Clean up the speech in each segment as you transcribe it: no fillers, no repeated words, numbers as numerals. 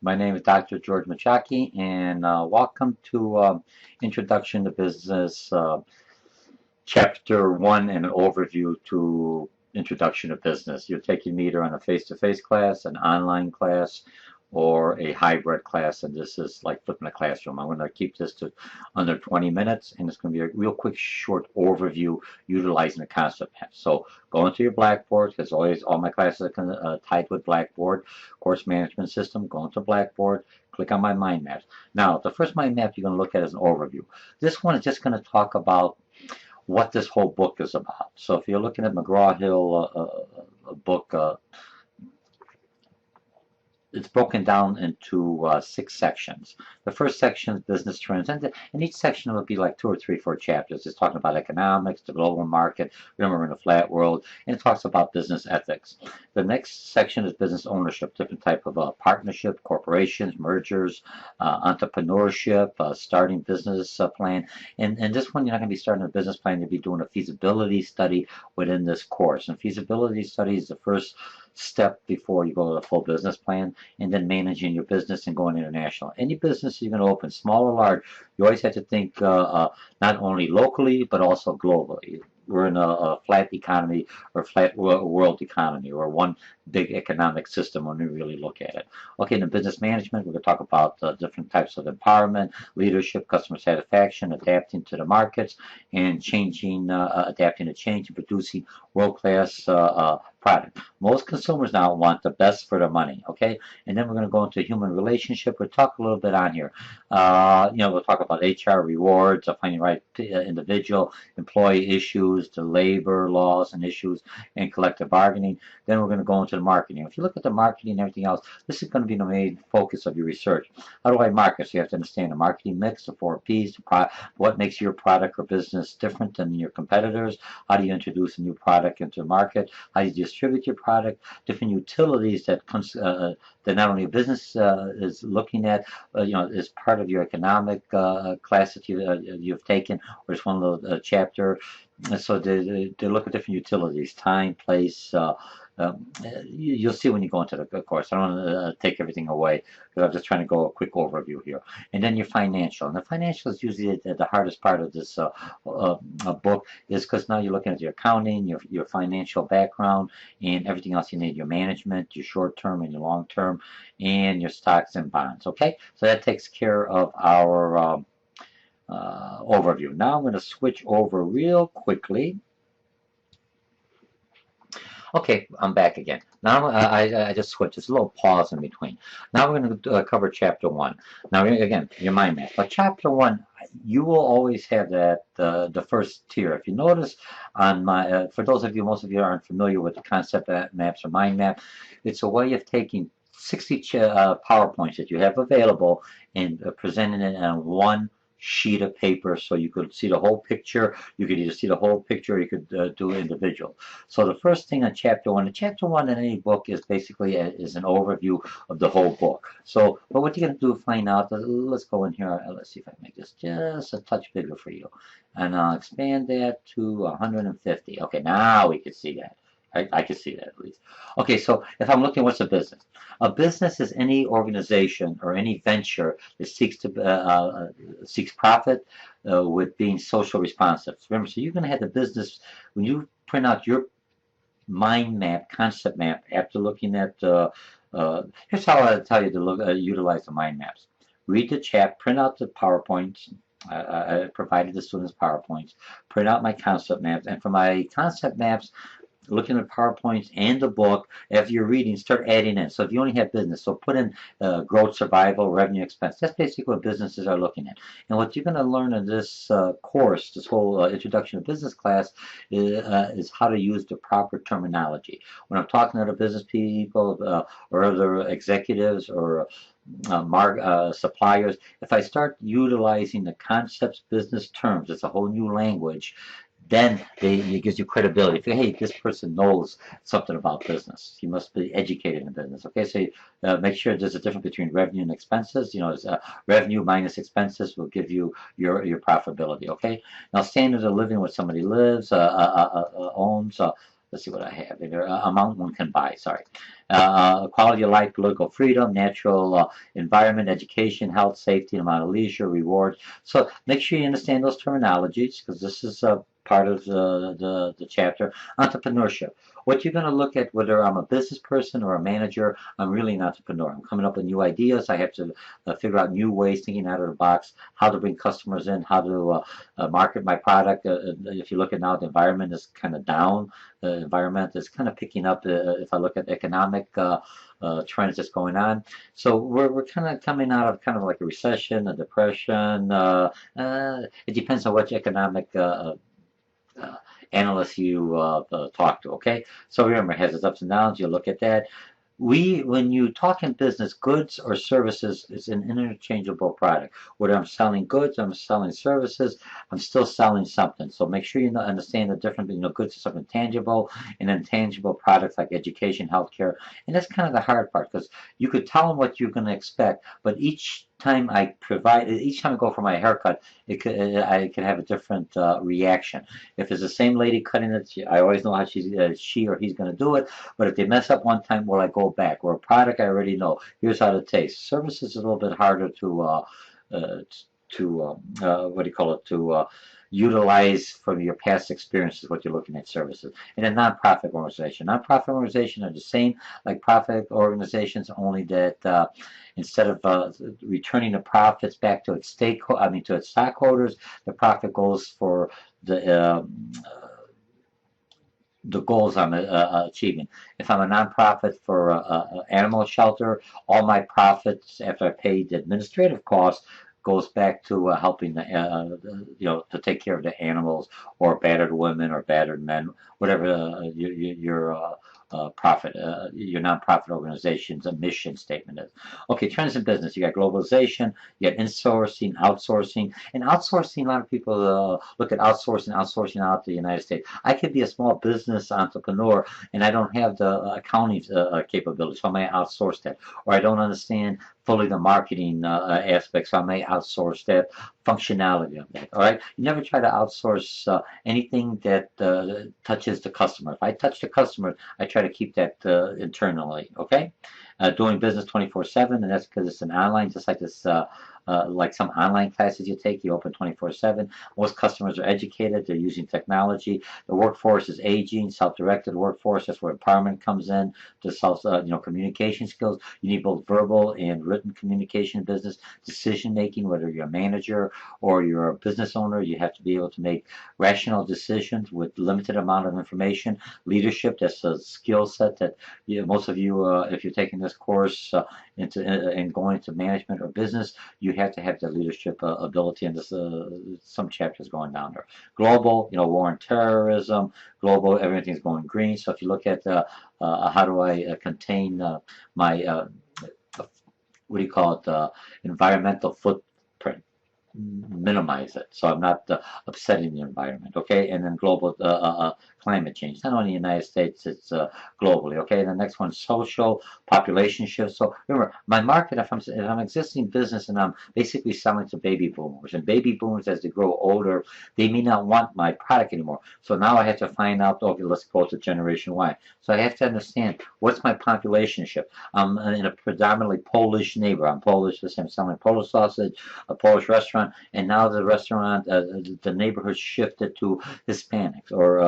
My name is Dr. George Mochocki, and welcome to Introduction to Business, Chapter 1, and an overview to Introduction to Business. You're taking me either on a face-to-face class, an online class, or a hybrid class, and this is like flipping a classroom. I'm going to keep this to under 20 minutes, and it's going to be a real quick, short overview utilizing the concept map. So go into your Blackboard, because always all my classes are tied with Blackboard. Course management system, go into Blackboard, click on my mind maps. Now, the first mind map you're going to look at is an overview. This one is just going to talk about what this whole book is about. So if you're looking at McGraw-Hill book, it's broken down into 6 sections. The first section is business trends, and each section will be like 2 or 3, 4 chapters. It's talking about economics, the global market. Remember, we're in a flat world, and it talks about business ethics. The next section is business ownership, different type of partnership, corporations, mergers, entrepreneurship, starting business plan. And this one, you're not going to be starting a business plan. You'll be doing a feasibility study within this course. And feasibility study is the first step before you go to the full business plan, and then managing your business and going international. Any business you're going to open, small or large, you always have to think not only locally but also globally. We're in a flat economy or flat world economy, or one big economic system when we really look at it. Okay, in the business management, we're going to talk about different types of empowerment, leadership, customer satisfaction, adapting to the markets, and changing, adapting to change, and producing world-class product. Most consumers now want the best for their money, okay? And then we're going to go into human relationship. We'll talk a little bit on here. We'll talk about HR, rewards, finding the right individual, employee issues, the labor laws and issues, and collective bargaining. Then we're going to go into the marketing. If you look at the marketing and everything else, this is going to be the main focus of your research. How do I market? So you have to understand the marketing mix, the 4 Ps, what makes your product or business different than your competitors. How do you introduce a new product into the market? How do you distribute your product? Different utilities that not only a business is looking at, is part of your economic class that you've taken, or it's one of the chapter. So they look at different utilities, time, place. You'll see when you go into the course. I don't want to take everything away, because I'm just trying to go a quick overview here. And then your financial. And the financial is usually the hardest part of this book, is because now you're looking at your accounting, your financial background, and everything else you need, your management, your short-term and your long-term, and your stocks and bonds. Okay, so that takes care of our overview. Now I'm going to switch over real quickly. Okay, I'm back again. Now I just switched. There's a little pause in between. Now we're going to cover Chapter 1. Now, again, your mind map. But Chapter 1, you will always have that the first tier. If you notice on my, for those of you, most of you aren't familiar with the concept maps or mind map, it's a way of taking 60 PowerPoints that you have available and presenting it on one sheet of paper, so you could see the whole picture. You could either see the whole picture, or you could do individual. So the first thing on Chapter 1, and Chapter 1 in any book is basically is an overview of the whole book. So, but what you're going to do to find out, let's go in here, let's see if I can make this just a touch bigger for you. And I'll expand that to 150. Okay, now we can see that. I can see that at least. Okay, so if I'm looking, what's a business? A business is any organization or any venture that seeks profit with being social responsive. Remember, so you're going to have the business, when you print out your mind map, concept map, after looking at, here's how I tell you to utilize the mind maps. Read the chat, print out the PowerPoints. I provided the students PowerPoints, print out my concept maps, and for my concept maps, looking at PowerPoints and the book, after you're reading, start adding in. So if you only have business, so put in growth, survival, revenue, expense. That's basically what businesses are looking at. And what you're going to learn in this course, this whole introduction to business class, is how to use the proper terminology. When I'm talking to other business people or other executives or suppliers, if I start utilizing the concepts, business terms, it's a whole new language, then it gives you credibility. If you, hey, this person knows something about business. He must be educated in business. Okay, so make sure there's a difference between revenue and expenses. Revenue minus expenses will give you your profitability. Okay, now standard of living, what somebody lives, owns. let's see what I have there. Amount one can buy. Sorry, quality of life, political freedom, natural environment, education, health, safety, amount of leisure, reward. So make sure you understand those terminologies because this is part of the chapter. Entrepreneurship. What you're going to look at, whether I'm a business person or a manager, I'm really an entrepreneur. I'm coming up with new ideas. I have to figure out new ways, thinking out of the box, how to bring customers in, how to market my product. If you look at now, the environment is kind of down. The environment is kind of picking up. If I look at economic trends that's going on. So we're kind of coming out of kind of like a recession, a depression. It depends on which economic analyst you talk to, okay? So remember, it has its ups and downs. You look at that. When you talk in business, goods or services is an interchangeable product. Whether I'm selling goods, I'm selling services, I'm still selling something. So make sure you understand the difference between goods are something tangible and intangible products like education, healthcare. And that's kind of the hard part because you could tell them what you're going to expect, but each time I go for my haircut, I could have a different reaction. If it's the same lady cutting it, I always know how she or he's going to do it. But if they mess up one time, will I go back? Or a product I already know. Here's how it tastes. Services is a little bit harder what do you call it, to utilize from your past experiences what you're looking at services. And a nonprofit organization. Nonprofit organizations are the same like profit organizations, only that instead of returning the profits back to its to its stockholders, the profit goes for the goals I'm achieving. If I'm a nonprofit for animal shelter, all my profits after I paid the administrative costs goes back to helping to take care of the animals or battered women or battered men, whatever your nonprofit organization's mission statement is. Okay, trends in business. You got globalization, you got insourcing, outsourcing. And outsourcing, a lot of people look at outsourcing out to the United States. I could be a small business entrepreneur and I don't have the accounting capabilities, so I may outsource that. Or I don't understand fully the marketing aspects, so I may outsource that functionality of that. All right, you never try to outsource anything that touches the customer. If I touch the customer, I try to keep that internally. Okay, doing business 24/7, and that's because it's an online, just like this. Like some online classes you take, you open 24/7. Most customers are educated. They're using technology. The workforce is aging, self-directed workforce. That's where empowerment comes in. To communication skills. You need both verbal and written communication in business. Decision making, whether you're a manager or you're a business owner, you have to be able to make rational decisions with limited amount of information. Leadership, that's a skill set that most of you, if you're taking this course and going to management or business, you have to have the leadership ability, and this some chapters going down there. Global, war and terrorism. Global, everything's going green. So if you look at how do I contain my what do you call it, environmental footprint, minimize it so I'm not upsetting the environment, okay? And then global climate change, not only in the United States, it's globally, okay? And the next one, social, population shift. So remember, my market, if I'm existing business and I'm basically selling to baby boomers, and baby boomers, as they grow older, they may not want my product anymore. So now I have to find out, okay, let's go to Generation Y. So I have to understand, what's my population shift? I'm in a predominantly Polish neighbor. I'm Polish, I'm selling Polish sausage, a Polish restaurant, and now the restaurant, the neighborhood shifted to Hispanics or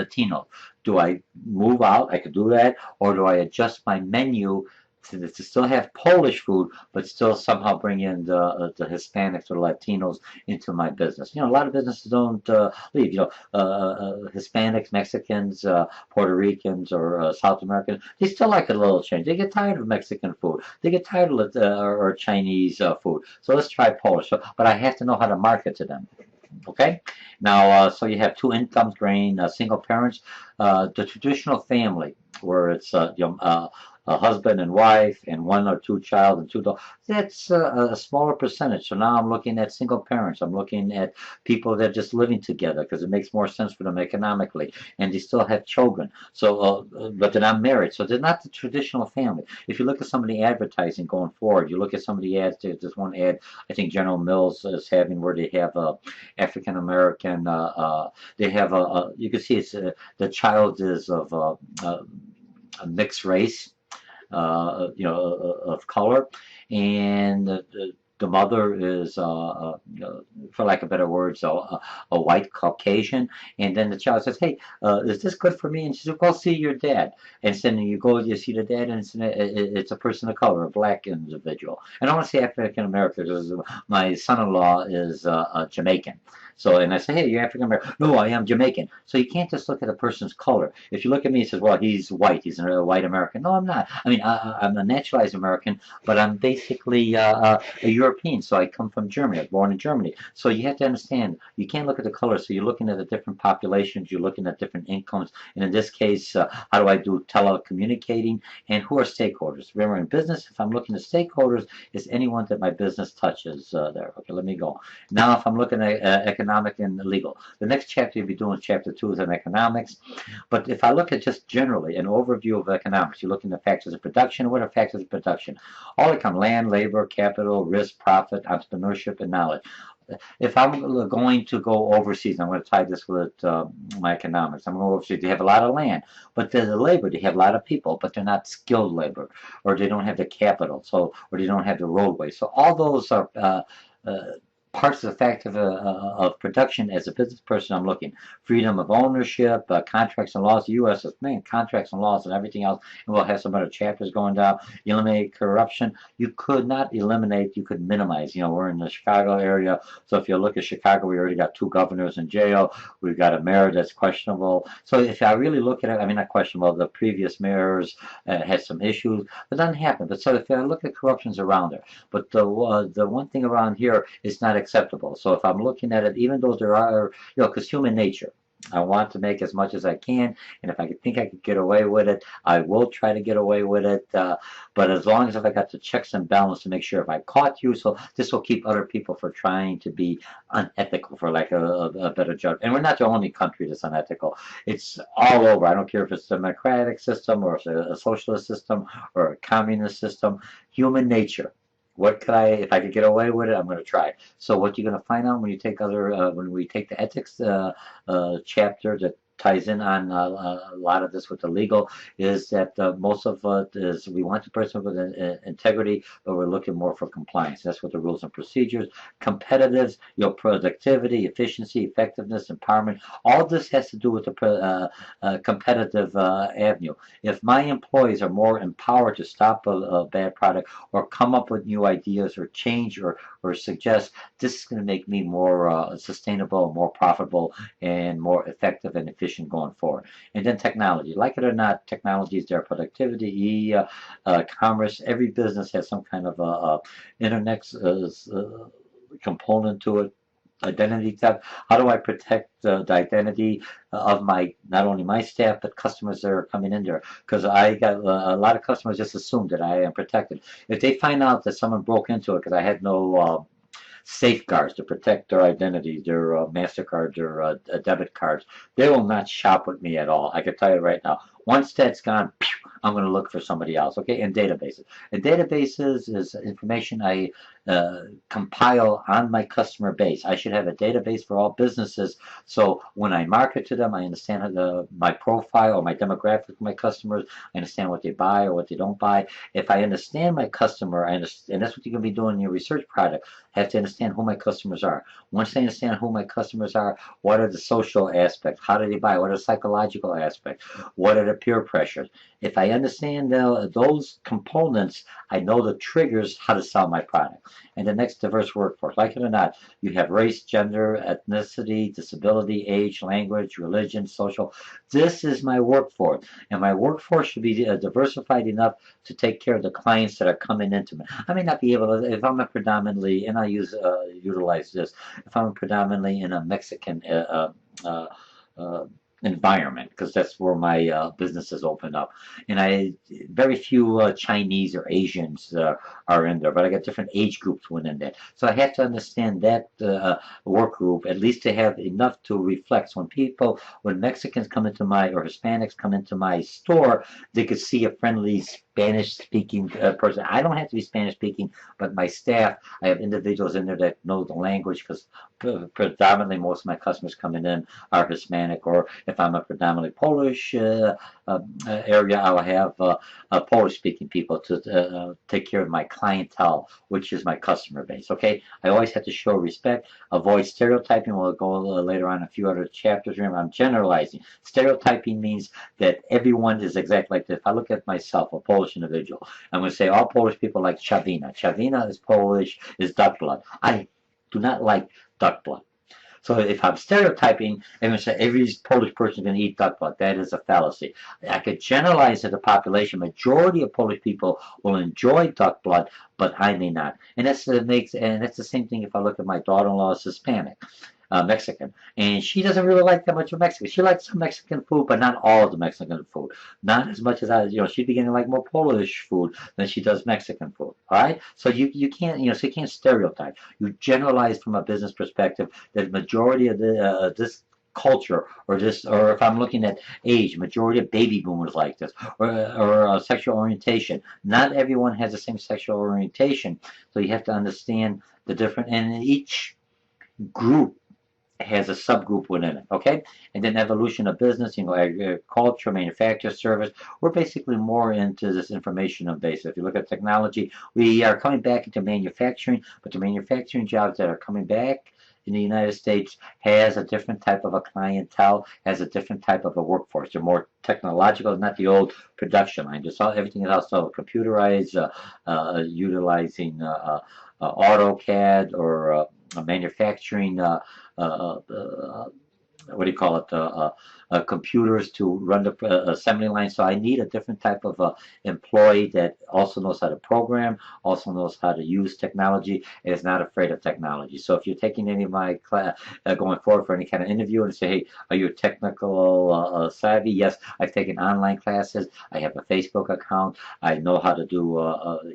Latino. Do I move out? I could do that, or do I adjust my menu to still have Polish food, but still somehow bring in the Hispanics or Latinos into my business? A lot of businesses don't leave. Hispanics, Mexicans, Puerto Ricans, or South Americans, they still like a little change. They get tired of Mexican food. They get tired of or Chinese food. So let's try Polish. But I have to know how to market to them. Okay, now so you have two incomes, single parents, the traditional family where it's a husband and wife and one or two child and two dogs. That's a smaller percentage. So now I'm looking at single parents. I'm looking at people that are just living together because it makes more sense for them economically, and they still have children. So, but they're not married. So they're not the traditional family. If you look at some of the advertising going forward, you look at some of the ads. There's this one ad I think General Mills is having where they have African American. They have you can see it's the child is of a mixed race, of color, and the mother is, for lack of better words, a white Caucasian, and then the child says, "Hey, is this good for me?" And she says, "Go see your dad." And then you go, you see the dad, and it's a person of color, a black individual. And I want to say African American because my son-in-law is Jamaican. So, and I say, "Hey, you're African American." "No, I am Jamaican." So you can't just look at a person's color. If you look at me and says, "Well, he's white, he's a white American." No, I'm not. I mean, I'm a naturalized American, but I'm basically a European. So I come from Germany. I was born in Germany. So you have to understand, you can't look at the color. So you're looking at the different populations. You're looking at different incomes. And in this case, how do I do telecommunicating? And who are stakeholders? Remember, in business, if I'm looking at stakeholders, it's anyone that my business touches there. Okay, let me go. Now, if I'm looking at economic and legal, the next chapter you'll be doing, chapter 2, is on economics. But if I look at just generally an overview of economics, you're looking at factors of production. What are factors of production? All that come: land, labor, capital, risk, profit, entrepreneurship, and knowledge. If I'm going to go overseas, I'm going to tie this with my economics. I'm going overseas. They have a lot of land, but there's the labor. They have a lot of people, but they're not skilled labor, or they don't have the capital, so or they don't have the roadway. So all those are parts of the fact of production. As a business person, I'm looking freedom of ownership, contracts and laws. The U.S. is main contracts and laws and everything else, and we'll have some other chapters going down. Eliminate corruption. You could not eliminate, you could minimize. We're in the Chicago area, so if you look at Chicago, we already got 2 governors in jail. We've got a mayor that's questionable. So if I really look at it, I mean, not questionable, the previous mayors had some issues, but that doesn't happen. But so if I look at corruptions around there, but the one thing around here is not acceptable. So if I'm looking at it, even though there are, because human nature, I want to make as much as I can, and if I think I could get away with it, I will try to get away with it. But as long as if I got the checks and balance to make sure if I caught you, so this will keep other people from trying to be unethical, for lack of a better job. And we're not the only country that's unethical. It's all over. I don't care if it's a democratic system or a socialist system or a communist system. Human nature. What could if I could get away with it, I'm going to try. So what you're going to find out when you take when we take the ethics chapter that ties in on a lot of this with the legal, is that most of it is we want the person with integrity, but we're looking more for compliance. That's what the rules and procedures, competitives, productivity, efficiency, effectiveness, empowerment. All this has to do with the competitive avenue. If my employees are more empowered to stop a bad product or come up with new ideas or change or suggest, this is going to make me more sustainable, more profitable, and more effective and efficient going forward. And then technology, like it or not, technology is there. Productivity, commerce, every business has some kind of internet component to it. Identity theft. How do I protect the identity of not only my staff but customers that are coming in there? Because I got a lot of customers just assume that I am protected. If they find out that someone broke into it because I had no safeguards to protect their identity, their MasterCard, their debit cards, they will not shop with me at all. I can tell you right now. Once that's gone, I'm going to look for somebody else. Okay, and databases. And databases is information I compile on my customer base. I should have a database for all businesses, so when I market to them, I understand my profile or my demographic of my customers. I understand what they buy or what they don't buy. If I understand my customer, and that's what you're going to be doing in your research product, I have to understand who my customers are. Once I understand who my customers are, what are the social aspects? How do they buy? What are the psychological aspects? What are the peer pressures? If I understand those components, I know the triggers how to sell my product. And the next, diverse workforce. Like it or not, you have race, gender, ethnicity, disability, age, language, religion, social. This is my workforce. And my workforce should be diversified enough to take care of the clients that are coming into me. I may not be able to, if I'm a predominantly, and I utilize this, if I'm predominantly in a Mexican environment, because that's where my businesses open up. And I very few Chinese or Asians are in there, but I got different age groups within that. So I have to understand that work group at least to have enough to reflect. So when Mexicans come into my or Hispanics come into my store, they could see a friendly Spanish speaking person. I don't have to be Spanish speaking, but my staff, I have individuals in there that know the language, because predominantly most of my customers coming in are Hispanic, or if I'm a predominantly Polish area, I'll have Polish speaking people to take care of my clientele, which is my customer base. Okay, I always have to show respect, avoid stereotyping. We'll go later on a few other chapters. Remember, I'm generalizing. Stereotyping means that everyone is exactly like this. If I look at myself, a Polish individual, I'm going to say all Polish people like Chavina. Chavina is Polish, is duck blood. I do not like duck blood. So if I'm stereotyping, I'm going to say every Polish person is going to eat duck blood. That is a fallacy. I could generalize to the population. Majority of Polish people will enjoy duck blood, but I may not. And that's the same thing if I look at my daughter-in-law is Hispanic. Mexican, and she doesn't really like that much of Mexican. She likes some Mexican food, but not all of the Mexican food. Not as much as she'd begin to like more Polish food than she does Mexican food. All right, so you can't, so you can't stereotype. You generalize from a business perspective that majority of this culture, or if I'm looking at age, majority of baby boomers like this, or sexual orientation. Not everyone has the same sexual orientation, so you have to understand the different, and each group has a subgroup within it, okay? And then evolution of business, agriculture, manufacture, service. We're basically more into this information base. If you look at technology, we are coming back into manufacturing, but the manufacturing jobs that are coming back in the United States has a different type of a clientele, has a different type of a workforce. They're more technological, not the old production line. Everything is also computerized, utilizing AutoCAD or manufacturing what do you call it, computers to run the assembly line. So I need a different type of employee that also knows how to program, also knows how to use technology, and is not afraid of technology. So if you're taking any of my class, going forward for any kind of interview and say, hey, are you technical savvy? Yes, I've taken online classes. I have a Facebook account. I know how to do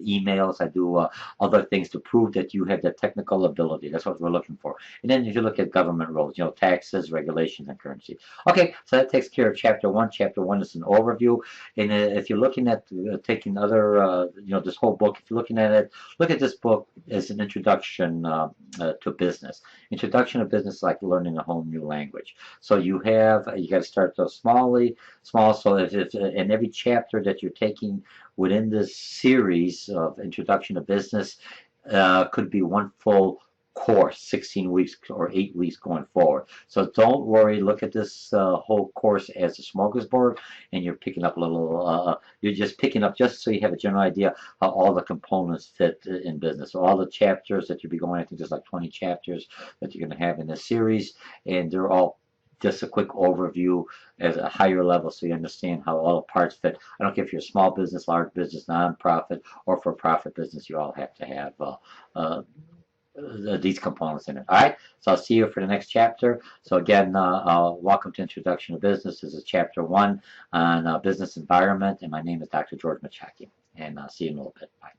emails. I do other things to prove that you have the technical ability. That's what we're looking for. And then if you look at government roles, taxes, regulations, and currency. Okay, so that takes care of chapter one. Chapter one is an overview. And if you're looking at taking other, this whole book, if you're looking at it, look at this book as an introduction to business. Introduction to business is like learning a whole new language. So you got to start small. So if in every chapter that you're taking within this series of introduction to business could be one full course, 16 weeks or 8 weeks going forward. So don't worry, look at this whole course as a smorgasbord, and you're picking up you're just picking up just so you have a general idea how all the components fit in business. So all the chapters that you'll be going, I think there's like 20 chapters that you're going to have in this series, and they're all just a quick overview at a higher level so you understand how all the parts fit. I don't care if you're a small business, large business, nonprofit, or for-profit business, you all have to have these components in it. All right, so I'll see you for the next chapter. So again, welcome to Introduction to Business. This is chapter one on business environment, and my name is Dr. George Mochocki, and I'll see you in a little bit. Bye.